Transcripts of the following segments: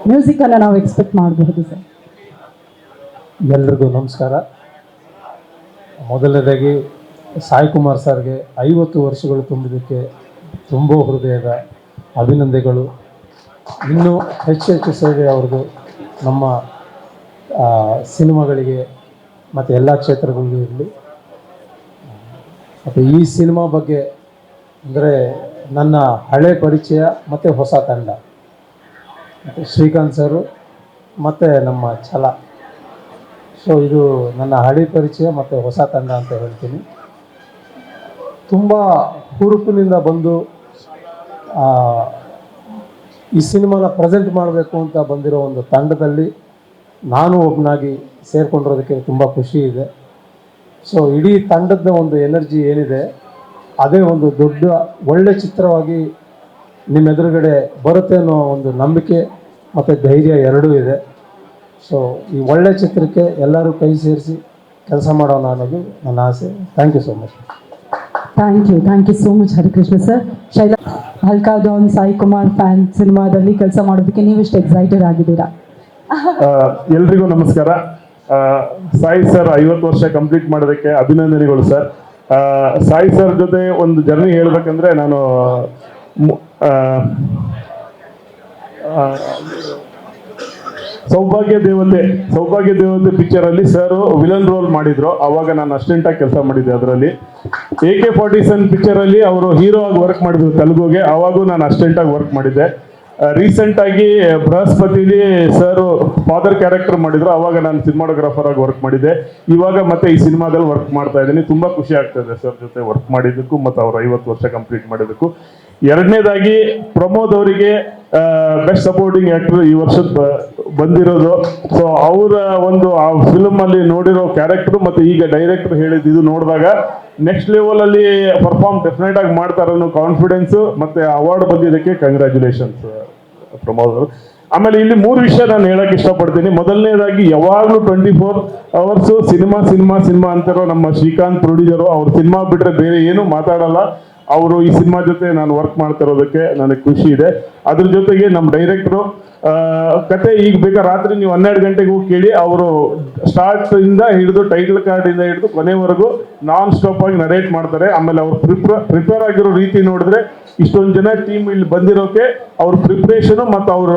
ಮ್ಯೂಸಿಕನ್ನು ನಾವು ಎಕ್ಸ್ಪೆಕ್ಟ್ ಮಾಡಬಹುದು ಸರ್? ಎಲ್ರಿಗೂ ನಮಸ್ಕಾರ. ಮೊದಲನೇದಾಗಿ ಸಾಯಿ ಕುಮಾರ್ ಸರ್ಗೆ 50 ವರ್ಷಗಳು ತುಂಬಿದ್ದಕ್ಕೆ ತುಂಬ ಹೃದಯದ ಅಭಿನಂದನೆಗಳು. ಇನ್ನೂ ಹೆಚ್ಚು ಸೇವೆ ಅವ್ರದ್ದು ನಮ್ಮ ಸಿನಿಮಾಗಳಿಗೆ ಮತ್ತು ಎಲ್ಲ ಕ್ಷೇತ್ರಗಳಿಗೂ ಇರಲಿ. ಮತ್ತು ಈ ಸಿನಿಮಾ ಬಗ್ಗೆ ಅಂದರೆ ನನ್ನ ಹಳೆ ಪರಿಚಯ ಮತ್ತು ಹೊಸ ತಂಡ, ಮತ್ತು ಶ್ರೀಕಾಂತ್ ಸರು ಮತ್ತು ನಮ್ಮ ಛಲ. ಸೊ ಇದು ನನ್ನ ಹಳೆ ಪರಿಚಯ ಮತ್ತು ಹೊಸ ತಂಡ ಅಂತ ಹೇಳ್ತೀನಿ. ತುಂಬ ಹುರುಪಿನಿಂದ ಬಂದು ಈ ಸಿನಿಮಾನ ಪ್ರೆಸೆಂಟ್ ಮಾಡಬೇಕು ಅಂತ ಬಂದಿರೋ ಒಂದು ತಂಡದಲ್ಲಿ ನಾನು ಒಬ್ಬನಾಗಿ ಸೇರಿಕೊಂಡಿರೋದಕ್ಕೆ ತುಂಬ ಖುಷಿ ಇದೆ. ಸೊ ಇಡೀ ತಂಡದ ಒಂದು ಎನರ್ಜಿ ಏನಿದೆ ಅದೇ ಒಂದು ದೊಡ್ಡ ಒಳ್ಳೆ ಚಿತ್ರವಾಗಿ ನಿಮ್ಮ ಎದುರುಗಡೆ ಬರುತ್ತೆ ಅನ್ನೋ ಒಂದು ನಂಬಿಕೆ ಮತ್ತು ಧೈರ್ಯ ಎರಡೂ ಇದೆ. ಸೊ ಈ ಒಳ್ಳೆ ಚಿತ್ರಕ್ಕೆ ಎಲ್ಲರೂ ಕೈ ಸೇರಿಸಿ ಕೆಲಸ ಮಾಡೋಣ ಅನ್ನೋದು ನನ್ನ ಆಸೆ. Thank you so much. Thank you so much Harikrishna sir. Shaila, Halka Don Sai Kumar fan ಸಿನಿಮಾದಲ್ಲಿ ಕೆಲಸ ಮಾಡೋದಕ್ಕೆ ನೀವು ಎಷ್ಟು ಎಕ್ಸೈಟೆಡ್ ಆಗಿದ್ದೀರಾ? ಎಲ್ರಿಗೂ ನಮಸ್ಕಾರ. ಸಾಯಿ ಸರ್ 50 ವರ್ಷ ಕಂಪ್ಲೀಟ್ ಮಾಡೋದಕ್ಕೆ ಅಭಿನಂದನೆಗಳು ಸರ್. ಸಾಯಿ ಸರ್ ಜೊತೆ ಒಂದು ಜರ್ನಿ ಹೇಳ್ಬೇಕಂದ್ರೆ ನಾನು ಸೌಭಾಗ್ಯ ದೇವತೆ ಪಿಕ್ಚರ್ ಅಲ್ಲಿ ಸರ್ ವಿಲನ್ ರೋಲ್ ಮಾಡಿದ್ರು. ಅವಾಗ ನಾನು ಅಸಿಸ್ಟೆಂಟ್ ಆಗಿ ಕೆಲಸ ಮಾಡಿದ್ದೆ. ಅದರಲ್ಲಿ AK-47 ಪಿಕ್ಚರ್ ಅಲ್ಲಿ ಅವರು ಹೀರೋ ಆಗಿ ವರ್ಕ್ ಮಾಡಿದ್ರು ತೆಲುಗುಗೆ. ಅವಾಗೂ ನಾನು ಅಸಿಸ್ಟೆಂಟ್ ಆಗಿ ವರ್ಕ್ ಮಾಡಿದ್ದೆ. ರೀಸೆಂಟ್ ಆಗಿ ಬೃಹಸ್ಪತಿಲಿ ಸರ್ ಫಾದರ್ ಕ್ಯಾರೆಕ್ಟರ್ ಮಾಡಿದ್ರು. ಅವಾಗ ನಾನು ಸಿನಿಮಾಟೋಗ್ರಾಫರ್ ಆಗಿ ವರ್ಕ್ ಮಾಡಿದ್ದೆ. ಇವಾಗ ಮತ್ತೆ ಈ ಸಿನಿಮಾದಲ್ಲಿ ವರ್ಕ್ ಮಾಡ್ತಾ ಇದ್ದೀನಿ. ತುಂಬಾ ಖುಷಿ ಆಗ್ತದೆ ಸರ್ ಜೊತೆ ವರ್ಕ್ ಮಾಡಿದ್ದಕ್ಕೂ ಮತ್ತು ಅವ್ರು 50 ವರ್ಷ ಕಂಪ್ಲೀಟ್ ಮಾಡಿದ್ದಕ್ಕೂ. ಎರಡನೇದಾಗಿ ಪ್ರಮೋದ್ ಅವರಿಗೆ ಬೆಸ್ಟ್ ಸಪೋರ್ಟಿಂಗ್ ಆಕ್ಟರ್ ಈ ವರ್ಷದ ಬಂದಿರೋದು. ಸೊ ಅವರ ಒಂದು ಆ ಫಿಲ್ಮ್ ಅಲ್ಲಿ ನೋಡಿರೋ ಕ್ಯಾರೆಕ್ಟರ್ ಮತ್ತು ಈಗ ಡೈರೆಕ್ಟರ್ ಹೇಳಿದ್ದು ಇದು ನೋಡಿದಾಗ ನೆಕ್ಸ್ಟ್ ಲೆವೆಲ್ ಅಲ್ಲಿ ಪರ್ಫಾರ್ಮ್ ಡೆಫಿನೆಟ್ ಆಗಿ ಮಾಡ್ತಾರೆ ಅನ್ನೋ ಕಾನ್ಫಿಡೆನ್ಸ್ ಮತ್ತೆ ಅವಾರ್ಡ್ ಬಂದಿದ್ದಕ್ಕೆ ಕಂಗ್ರ್ಯಾಚುಲೇಷನ್ಸ್ ಪ್ರಮೋದ್ ಅವರು. ಆಮೇಲೆ ಇಲ್ಲಿ 3 ವಿಷಯ ನಾನು ಹೇಳಕ್ ಇಷ್ಟಪಡ್ತೀನಿ. ಮೊದಲನೇದಾಗಿ ಯಾವಾಗಲೂ 24 ಅವರ್ಸ್ ಸಿನಿಮಾ ಅಂತಿರೋ ನಮ್ಮ ಶ್ರೀಕಾಂತ್ ಪ್ರೊಡ್ಯೂಸರು. ಅವ್ರ ಸಿನಿಮಾ ಬಿಟ್ರೆ ಬೇರೆ ಏನು ಮಾತಾಡಲ್ಲ. ಅವರು ಈ ಸಿನಿಮಾ ಜೊತೆ ನಾನು ವರ್ಕ್ ಮಾಡ್ತಿರೋದಕ್ಕೆ ನನಗೆ ಖುಷಿ ಇದೆ. ಅದ್ರ ಜೊತೆಗೆ ನಮ್ಮ ಡೈರೆಕ್ಟ್ರು ಕತೆ ಈಗ ಬೇಕಾ ರಾತ್ರಿ ನೀವು 12 ಗಂಟೆಗೆ ಹೋಗಿ ಕೇಳಿ. ಅವರು ಸ್ಟಾರ್ಟ್ ಇಂದ ಹಿಡಿದು ಟೈಟಲ್ ಕಾರ್ಡ್ ಇಂದ ಹಿಡಿದು ಕೊನೆವರೆಗೂ ನಾನ್ ಸ್ಟಾಪ್ ಆಗಿ ನರೇಟ್ ಮಾಡ್ತಾರೆ. ಆಮೇಲೆ ಅವ್ರು ಪ್ರಿಪೇರ್ ಆಗಿರೋ ರೀತಿ ನೋಡಿದ್ರೆ ಇಷ್ಟೊಂದು ಜನ ಟೀಮ್ ಇಲ್ಲಿ ಬಂದಿರೋಕೆ ಅವ್ರ ಪ್ರಿಪ್ರೇಷನ್ ಮತ್ತು ಅವ್ರ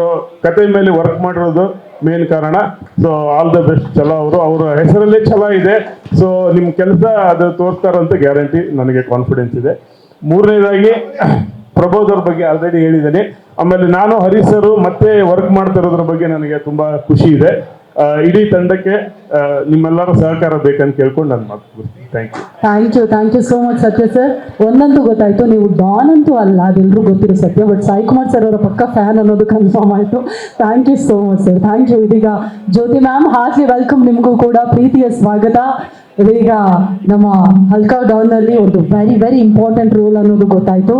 ಕತೆ ಮೇಲೆ ವರ್ಕ್ ಮಾಡಿರೋದು ಮೇನ್ ಕಾರಣ. ಸೊ ಆಲ್ ದ ಬೆಸ್ಟ್ ಛಲ ಅವರು. ಅವರ ಹೆಸರಲ್ಲೇ ಛಲ ಇದೆ. ಸೊ ನಿಮ್ಮ ಕೆಲಸ ಅದು ತೋರಿಸ್ತಾರಂತ ಗ್ಯಾರಂಟಿ, ನನಗೆ ಕಾನ್ಫಿಡೆನ್ಸ್ ಇದೆ. ಮೂರನೇದಾಗಿ ಪ್ರಬೋಧ್ ಅವ್ರ ಬಗ್ಗೆ ಆಲ್ರೆಡಿ ಹೇಳಿದ್ದೇನೆ. ಆಮೇಲೆ ನಾನು ಹರೀಶರು ಮತ್ತೆ ವರ್ಕ್ ಮಾಡ್ತಾ ಇರೋದ್ರ ಬಗ್ಗೆ ನನಗೆ ತುಂಬಾ ಖುಷಿ ಇದೆ. ಇಡೀ ತಂಡಕ್ಕೆ ನಿಮ್ಮೆಲ್ಲರ ಸಹಕಾರ ಬೇಕಂತ ಕೇಳ್ಕೊಂಡು ನಾನು ಮಾತಾಡ್ತೀನಿ. ಥ್ಯಾಂಕ್ ಯು ಸೋ ಮಚ್ ಸತ್ಯ ಸರ್. ಒಂದಂತೂ ಗೊತ್ತಾಯ್ತು, ನೀವು ಡಾನ್ ಅಂತೂ ಅಲ್ಲ, ಅದೆಲ್ಲರೂ ಗೊತ್ತಿರೋ ಸತ್ಯ. ಬಟ್ ಸಾಯಿ ಕುಮಾರ್ ಸರ್ ಅವರ ಪಕ್ಕ ಫ್ಯಾನ್ ಅನ್ನೋದು ಕನ್ಫರ್ಮ್ ಆಯಿತು. Thank you so much sir. Thank you. ಇದೀಗ ಜ್ಯೋತಿ ಮ್ಯಾಮ್, ಹಾರ್ಟ್ಲಿ ವೆಲ್ಕಮ್. ನಿಮಗೂ ಕೂಡ ಪ್ರೀತಿಯ ಸ್ವಾಗತ. ಇದೀಗ ನಮ್ಮ ಹಲ್ಕಾ ಡಾನ್ನಲ್ಲಿ ಒಂದು ವೆರಿ ವೆರಿ ಇಂಪಾರ್ಟೆಂಟ್ ರೋಲ್ ಅನ್ನೋದು ಗೊತ್ತಾಯ್ತು.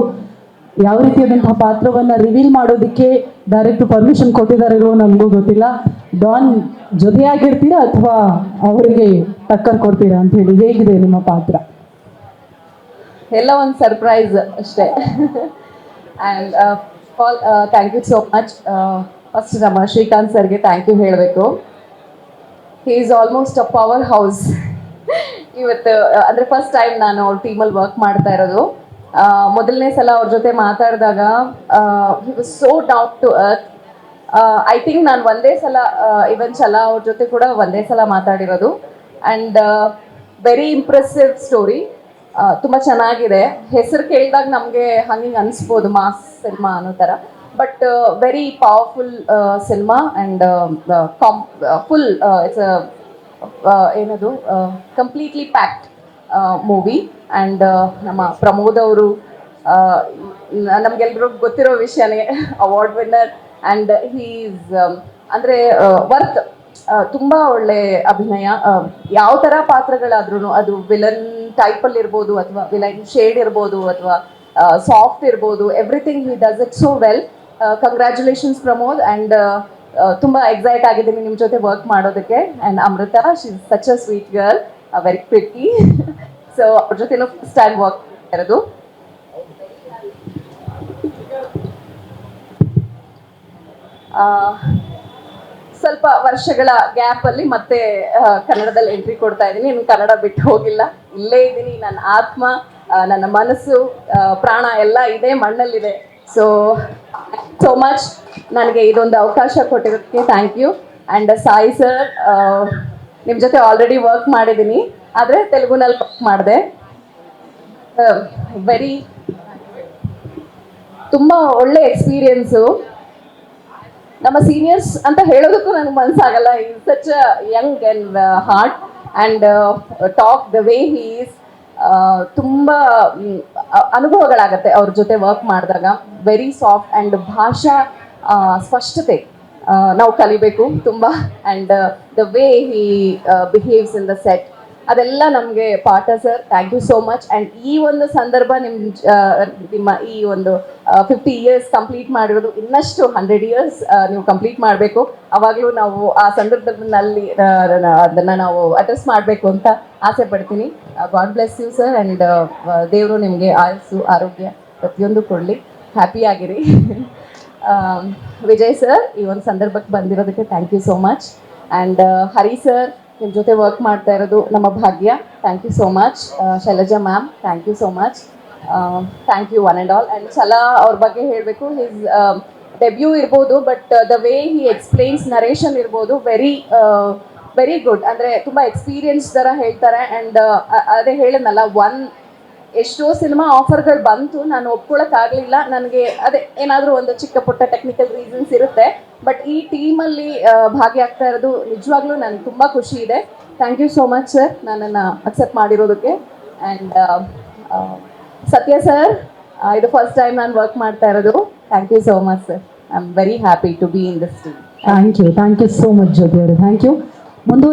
ಯಾವ ರೀತಿಯಾದಂತಹ ಪಾತ್ರವನ್ನು ರಿವೀಲ್ ಮಾಡೋದಕ್ಕೆ ಡೈರೆಕ್ಟ್ ಪರ್ಮಿಷನ್ ಕೊಟ್ಟಿದ್ದಾರೆ ನಮಗೂ ಗೊತ್ತಿಲ್ಲ. ಡಾನ್ ಜೊತೆಯಾಗಿರ್ತೀರಾ ಅಥವಾ ಅವರಿಗೆ ಟಕ್ಕರ್ ಕೊಡ್ತೀರಾ ಅಂತ ಹೇಳಿ, ಹೇಗಿದೆ ನಿಮ್ಮ ಪಾತ್ರ? ಎಲ್ಲ ಒಂದು ಸರ್ಪ್ರೈಸ್ ಅಷ್ಟೇ. And thank you so much. First ನಮ್ಮ ಶ್ರೀಕಾಂತ್ ಸರ್ಗೆ ಥ್ಯಾಂಕ್ ಯು ಹೇಳಬೇಕು. He is almost a power house. ಇವತ್ತು ಅಂದರೆ ಫಸ್ಟ್ ಟೈಮ್ ನಾನು ಅವ್ರ ಟೀಮಲ್ಲಿ ವರ್ಕ್ ಮಾಡ್ತಾ ಇರೋದು. ಮೊದಲನೇ ಸಲ ಅವ್ರ ಜೊತೆ ಮಾತಾಡಿದಾಗ he was so down to earth. I think ನಾನು ಒಂದೇ ಸಲ ಇವನ್ ಛಲ ಅವ್ರ ಜೊತೆ ಕೂಡ ಒಂದೇ ಸಲ ಮಾತಾಡಿರೋದು. And very impressive story. ತುಂಬ ಚೆನ್ನಾಗಿದೆ. ಹೆಸರು ಕೇಳಿದಾಗ ನಮಗೆ ಹಂಗೆ ಅನಿಸ್ಬೋದು ಮಾಸ್ ಸಿನಿಮಾ ಅನ್ನೋ ಥರ. But very powerful cinema and full it's ಏನದು ಕಂಪ್ಲೀಟ್ಲಿ ಪ್ಯಾಕ್ಡ್ ಮೂವಿ. ಆ್ಯಂಡ್ ನಮ್ಮ ಪ್ರಮೋದ್ ಅವರು ನಮಗೆಲ್ರಿಗೂ ಗೊತ್ತಿರೋ ವಿಷಯನೇ, ಅವಾರ್ಡ್ ವಿನ್ನರ್. ಆ್ಯಂಡ್ ಹೀಸ್ ಅಂದರೆ ವರ್ತ್. ತುಂಬ ಒಳ್ಳೆ ಅಭಿನಯ. ಯಾವ ಥರ ಪಾತ್ರಗಳಾದ್ರೂ, ಅದು ವಿಲನ್ ಟೈಪಲ್ಲಿ ಇರ್ಬೋದು ಅಥವಾ ವಿಲನ್ ಶೇಡ್ ಇರ್ಬೋದು ಅಥವಾ ಸಾಫ್ಟ್ ಇರ್ಬೋದು, everything he does it so well. Congratulations Pramod. And ತುಂಬ ಎಕ್ಸೈಟ್ ಆಗಿದ್ದೀನಿ ನಿಮ್ಮ ಜೊತೆ ವರ್ಕ್ ಮಾಡೋದಕ್ಕೆ. And Amrita, she is such a sweet girl, very pretty. So ಅವ್ರ ಜೊತೆನೂ ಫಸ್ಟ್ ಟೈಮ್ ವರ್ಕ್ ಇರೋದು. ಸ್ವಲ್ಪ ವರ್ಷಗಳ ಗ್ಯಾಪ್ ಅಲ್ಲಿ ಮತ್ತೆ ಕನ್ನಡದಲ್ಲಿ ಎಂಟ್ರಿ ಕೊಡ್ತಾ ಇದ್ದೀನಿ. ಇನ್ನು ಕನ್ನಡ ಬಿಟ್ಟು ಹೋಗಿಲ್ಲ, ಇಲ್ಲೇ ಇದ್ದೀನಿ. ನನ್ನ ಆತ್ಮ, ನನ್ನ ಮನಸ್ಸು, ಪ್ರಾಣ ಎಲ್ಲ ಇದೇ ಮಣ್ಣಲ್ಲಿದೆ. ಸೋ ಮಚ್ ನನಗೆ ಇದೊಂದು ಅವಕಾಶ ಕೊಟ್ಟಿರೋದಕ್ಕೆ thank you. And Sai sir, ನಿಮ್ಮ ಜೊತೆ ಆಲ್ರೆಡಿ ವರ್ಕ್ ಮಾಡಿದ್ದೀನಿ, ಆದರೆ ತೆಲುಗುನಲ್ಲಿ ವರ್ಕ್ ಮಾಡಿದೆ. ತುಂಬ ಒಳ್ಳೆ ಎಕ್ಸ್ಪೀರಿಯನ್ಸು. ನಮ್ಮ ಸೀನಿಯರ್ಸ್ ಅಂತ ಹೇಳೋದಕ್ಕೂ ನನಗೆ ಮನಸ್ಸಾಗಲ್ಲ. Is such a young and heart and talk the way he is. ತುಂಬ ಅನುಭವಗಳಾಗತ್ತೆ ಅವ್ರ ಜೊತೆ ವರ್ಕ್ ಮಾಡಿದಾಗ. ವೆರಿ ಸಾಫ್ಟ್ ಆ್ಯಂಡ್ ಭಾಷಾ ಸ್ಪಷ್ಟತೆ ನಾವು ಕಲಿಬೇಕು ತುಂಬ. And the way he behaves in the set, ಅದೆಲ್ಲ ನಮಗೆ ಪಾಠ sir. Thank you so much. And ಈ ಒಂದು ಸಂದರ್ಭ ನಿಮ್ಮ ಈ ಒಂದು 50 years ಕಂಪ್ಲೀಟ್ ಮಾಡಿರೋದು, ಇನ್ನಷ್ಟು 100 years ನೀವು ಕಂಪ್ಲೀಟ್ ಮಾಡಬೇಕು. ಅವಾಗಲೂ ನಾವು ಆ ಸಂದರ್ಭದಲ್ಲಿ ಅದನ್ನು ನಾವು ಅಡ್ರೆಸ್ ಮಾಡಬೇಕು ಅಂತ ಆಸೆ ಪಡ್ತೀನಿ. God bless you sir. And ದೇವರು ನಿಮಗೆ ಆಯಸ್ಸು, ಆರೋಗ್ಯ ಪ್ರತಿಯೊಂದು ಕೊಡಲಿ. ಹ್ಯಾಪಿ ಆಗಿರಿ. ವಿಜಯ್ ಸರ್, ಈ ಒಂದು ಸಂದರ್ಭಕ್ಕೆ ಬಂದಿರೋದಕ್ಕೆ thank you so much. And Hari sir, ನಿಮ್ಮ ಜೊತೆ ವರ್ಕ್ ಮಾಡ್ತಾ ಇರೋದು ನಮ್ಮ ಭಾಗ್ಯ. Thank you so much. Shailaja ma'am, thank you so much. Thank you one and all. And ಛಲಾ ಅವ್ರ ಬಗ್ಗೆ ಹೇಳಬೇಕು. ಹಿಸ್ ಡೆಬ್ಯೂ ಇರ್ಬೋದು, but the way he explains, narration ಇರ್ಬೋದು, ವೆರಿ ಗುಡ್. ಅಂದರೆ ತುಂಬ ಎಕ್ಸ್ಪೀರಿಯನ್ಸ್ ಥರ ಹೇಳ್ತಾರೆ. ಆ್ಯಂಡ್ ಅದೇ ಹೇಳಿದ್ನಲ್ಲ, ಎಷ್ಟೋ ಸಿನಿಮಾ ಆಫರ್ಗಳು ಬಂತು, ನಾನು ಒಪ್ಕೊಳ್ಳೋಕ್ಕಾಗಲಿಲ್ಲ. ನನಗೆ ಅದೇ ಏನಾದರೂ ಒಂದು ಚಿಕ್ಕ ಪುಟ್ಟ ಟೆಕ್ನಿಕಲ್ ರೀಸನ್ಸ್ ಇರುತ್ತೆ. ಬಟ್ ಈ ಟೀಮಲ್ಲಿ ಭಾಗಿಯಾಗ್ತಾ ಇರೋದು ನಿಜವಾಗ್ಲೂ ನನಗೆ ತುಂಬ ಖುಷಿ ಇದೆ. Thank you so much sir, ನನ್ನನ್ನು ಅಕ್ಸೆಪ್ಟ್ ಮಾಡಿರೋದಕ್ಕೆ. ಆ್ಯಂಡ್ ಸತ್ಯ ಸರ್, ಇದು ಫಸ್ಟ್ ಟೈಮ್ ನಾನು ವರ್ಕ್ ಮಾಡ್ತಾ ಇರೋದು. Thank you so much sir. I am very happy to be in this team. Thank you so much Jyothi ಅವರೇ. Thank you. ಮುಂದುವರಿ